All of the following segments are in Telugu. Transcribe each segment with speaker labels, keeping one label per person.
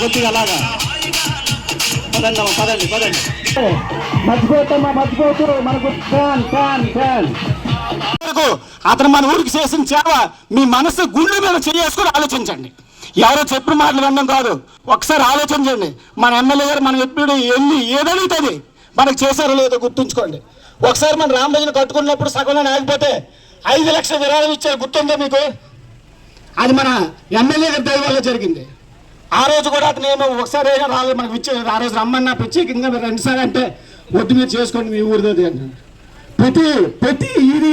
Speaker 1: కొద్దిగా అలాగా పదండి పదండి పదండి. మర్చిపోతామా మర్చిపోతూ మనకు ఫ్యాన్ ఫ్యాన్ ఫ్యాన్. అతను మన ఊరికి చేసిన సేవ మీ మనసు గుండె మీద చేసుకుని ఆలోచించండి. ఎవరో చెప్పిన మాటలు వినడం కాదు, ఒకసారి ఆలోచించండి. మన ఎమ్మెల్యే గారు మనం ఎప్పుడు ఏదడుగుతుంది మనకు చేశారో లేదో గుర్తుంచుకోండి. ఒకసారి మన రామరాజును కట్టుకున్నప్పుడు సగంలో ఆగిపోతే 5 లక్షల విరాళం ఇచ్చారు, గుర్తుందా మీకు? అది మన ఎమ్మెల్యే గారి దయ వల్ల జరిగింది. ఆ రోజు కూడా అతను ఏమో ఒకసారి రాలేదు మనకు ఇచ్చేది. ఆ రోజు రమ్మన్నా ప్రత్యేకంగా మీరు 2 సార్లు అంటే వద్దు మీరు చేసుకోండి మీ ఊరిది అని ప్రతి ఇది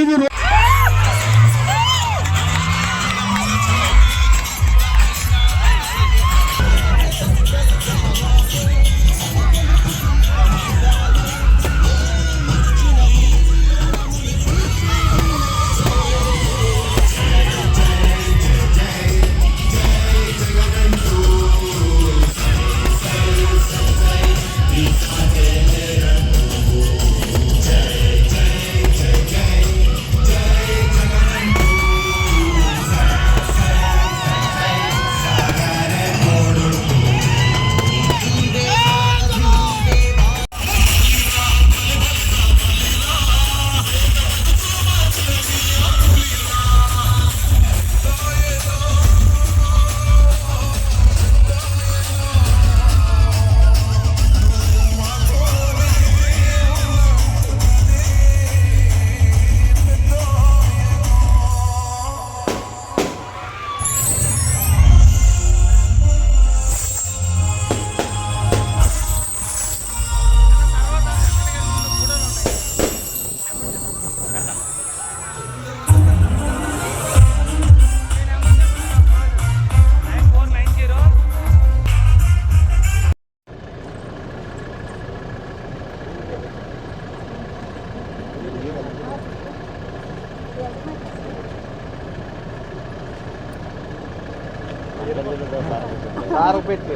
Speaker 2: సార్ పెట్టి